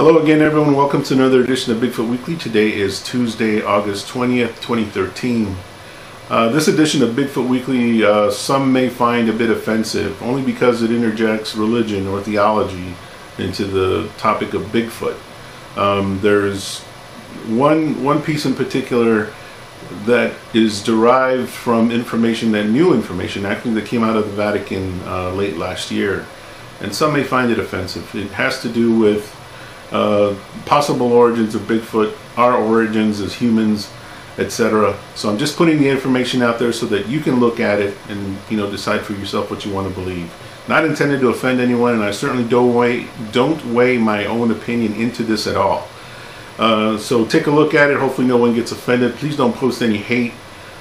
Hello again, everyone. Welcome to another edition of Bigfoot Weekly. Today is Tuesday, August 20th, 2013. This edition of Bigfoot Weekly, some may find a bit offensive, only because it interjects religion or theology into the topic of Bigfoot. There's one piece in particular that is derived from new information, actually, that came out of the Vatican late last year. And some may find it offensive. It has to do with possible origins of Bigfoot, our origins as humans, etc. So I'm just putting the information out there so that you can look at it and decide for yourself what you want to believe. Not intended to offend anyone, and I certainly don't weigh my own opinion into this at all. So take a look at it. Hopefully no one gets offended. Please don't post any hate.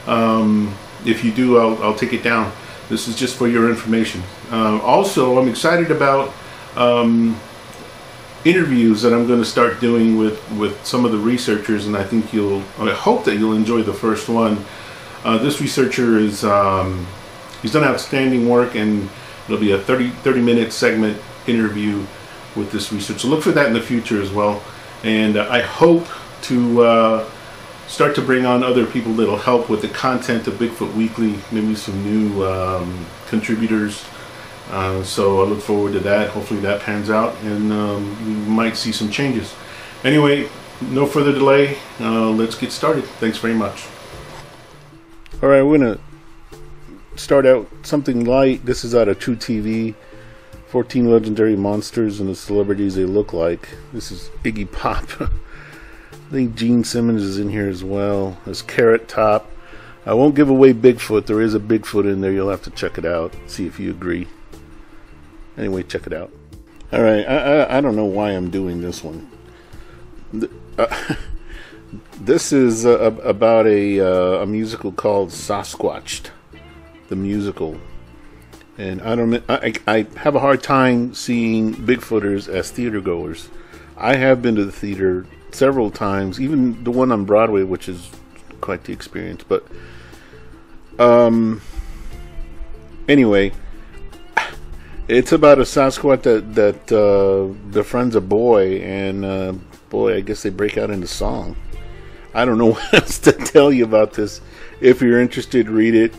If you do, I'll take it down. This is just for your information. Also, I'm excited about interviews that I'm going to start doing with some of the researchers, and I hope that you'll enjoy the first one. This researcher is he's done outstanding work, and it'll be a 30-minute segment interview with this researcher. So look for that in the future as well. And I hope to start to bring on other people that'll help with the content of Bigfoot Weekly, maybe some new contributors. So I look forward to that. Hopefully that pans out, and we might see some changes. Anyway, no further delay. Let's get started. Thanks very much. All right, we're going to start out something light. This is out of True TV. 14 legendary monsters and the celebrities they look like. This is Iggy Pop. I think Gene Simmons is in here as well. There's Carrot Top. I won't give away Bigfoot. There is a Bigfoot in there. You'll have to check it out. See if you agree. Anyway, check it out. All right. I don't know why I'm doing this one. This is about a musical called Sasquatched. The musical. And I have a hard time seeing Bigfooters as theater goers. I have been to the theater several times, even the one on Broadway, which is quite the experience. But anyway, it's about a Sasquatch that befriends a boy, and boy, I guess they break out into song. I don't know what else to tell you about this. If you're interested, read it.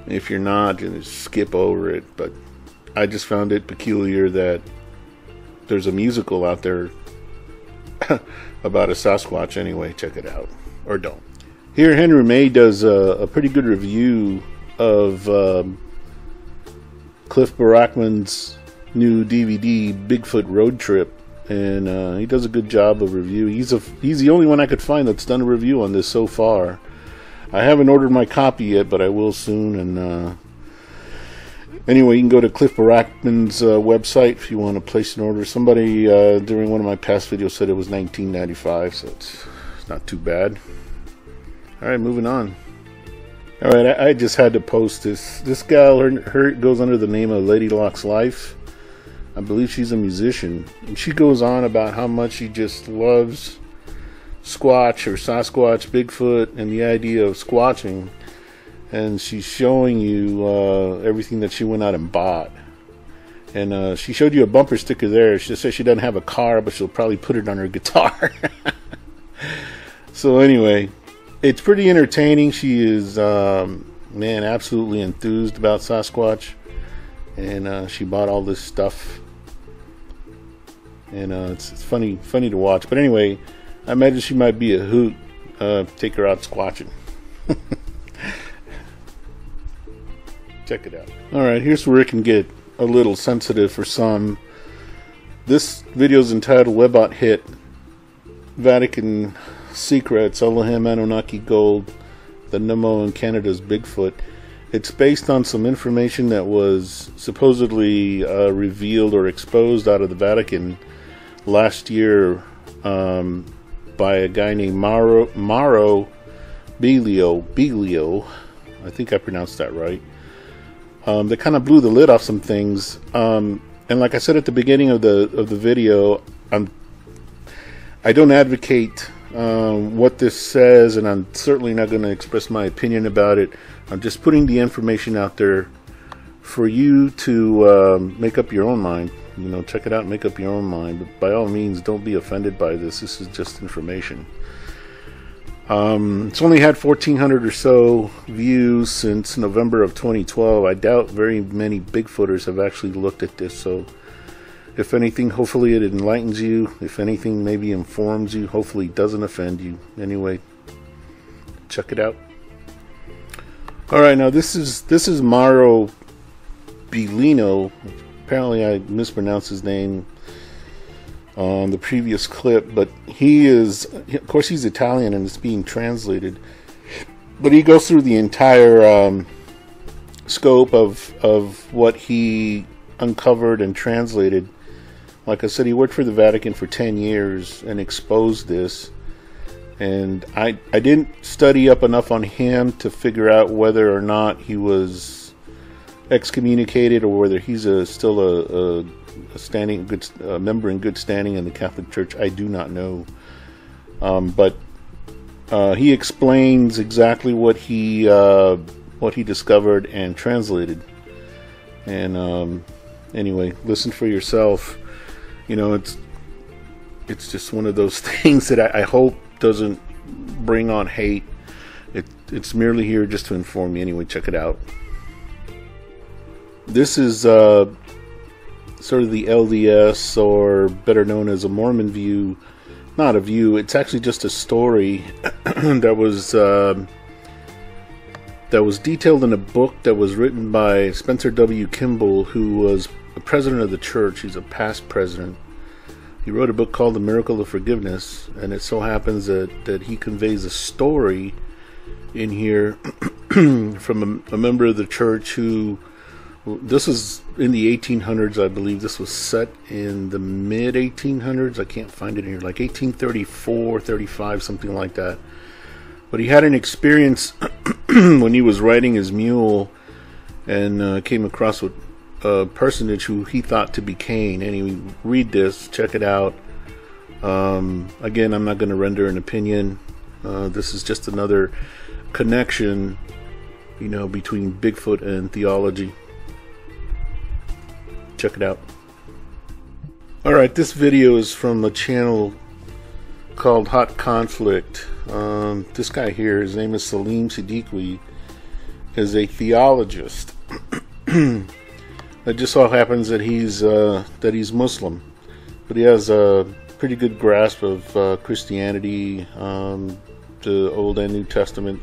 If you're not, just skip over it. But I just found it peculiar that there's a musical out there about a Sasquatch. Anyway, check it out. Or don't. Here, Henry May does a pretty good review of Cliff Barackman's new DVD, Bigfoot Roadtrip. And he does a good job of review. He's the only one I could find that's done a review on this so far. I haven't ordered my copy yet, but I will soon. And anyway, you can go to Cliff Barackman's website if you want to place an order. Somebody during one of my past videos said it was $19.95, so it's not too bad. All right, moving on. All right, I just had to post this. This gal, her goes under the name of Lady Locke's Life. I believe she's a musician, and she goes on about how much she just loves Squatch or Sasquatch, Bigfoot, and the idea of squatching. And she's showing you everything that she went out and bought. And she showed you a bumper sticker there. She says she doesn't have a car, but she'll probably put it on her guitar. So anyway, it's pretty entertaining. She is, man, absolutely enthused about Sasquatch. And she bought all this stuff. And it's funny to watch. But anyway, I imagine she might be a hoot. Take her out squatching. Check it out. Alright, here's where it can get a little sensitive for some. This video is entitled Webot Hit Vatican Secrets, Elohim Anunnaki Gold, the Nemo and Canada's Bigfoot. It's based on some information that was supposedly revealed or exposed out of the Vatican last year by a guy named Mauro Biglino. I think I pronounced that right. They kind of blew the lid off some things. And like I said at the beginning of the video, I don't advocate what this says, and I'm certainly not going to express my opinion about it. I'm just putting the information out there for you to make up your own mind. You know, check it out and make up your own mind. But by all means, don't be offended by this. This is just information. It's only had 1,400 or so views since November of 2012. I doubt very many Bigfooters have actually looked at this. So, if anything, hopefully it enlightens you. If anything, maybe informs you. Hopefully it doesn't offend you. Anyway, check it out. Alright, now this is Mauro Biglino. Apparently I mispronounced his name on the previous clip, but he is, of course he's Italian and it's being translated, but he goes through the entire scope of what he uncovered and translated. Like I said, he worked for the Vatican for 10 years and exposed this. And I didn't study up enough on him to figure out whether or not he was excommunicated or whether he's still a member in good standing in the Catholic Church. I do not know. But he explains exactly what he discovered and translated. And anyway, listen for yourself. You know, it's just one of those things that I hope doesn't bring on hate. It's merely here just to inform you. Anyway, check it out. This is sort of the LDS, or better known as a Mormon view. Not a view, it's actually just a story that was detailed in a book that was written by Spencer W Kimball, who was the president of the church. He's a past president. He wrote a book called The Miracle of Forgiveness, and it so happens that he conveys a story in here from a member of the church who, this is in the 1800s, I believe. This was set in the mid-1800s. I can't find it in here, like 1834, 35, something like that. But he had an experience when he was riding his mule and came across with a personage who he thought to be Cain. Anyway, read this, check it out. Again, I'm not going to render an opinion. This is just another connection, you know, between Bigfoot and theology. Check it out. Alright, this video is from a channel called Hot Conflict. This guy here, his name is Salim Siddiqui, is a theologist. It just so happens that he's Muslim, but he has a pretty good grasp of Christianity, the Old and New Testament,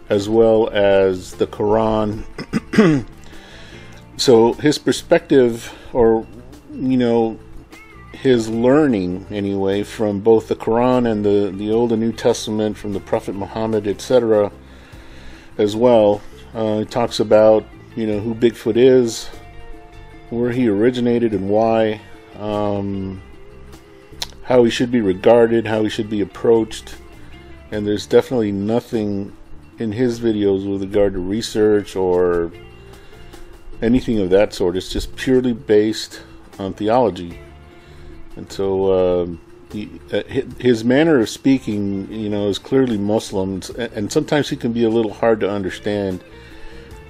as well as the Quran. So his perspective, or you know, his learning anyway, from both the Quran and the Old and New Testament, from the Prophet Muhammad, etc., as well. He talks about, you know, who Bigfoot is, where he originated and why, how he should be regarded, how he should be approached. And there's definitely nothing in his videos with regard to research or anything of that sort. It's just purely based on theology. And so his manner of speaking, you know, is clearly Muslim, and sometimes he can be a little hard to understand.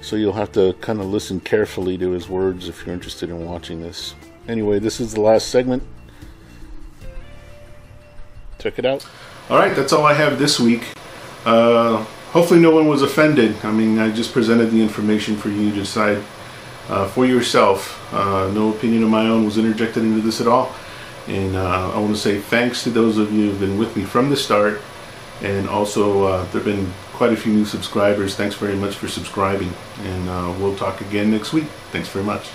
So you'll have to kind of listen carefully to his words if you're interested in watching this. Anyway, this is the last segment. Check it out. Alright, that's all I have this week. Hopefully no one was offended. I mean, I just presented the information for you to decide for yourself. No opinion of my own was interjected into this at all. And I want to say thanks to those of you who have been with me from the start. And also, there have been quite a few new subscribers. Thanks very much for subscribing. And we'll talk again next week. Thanks very much.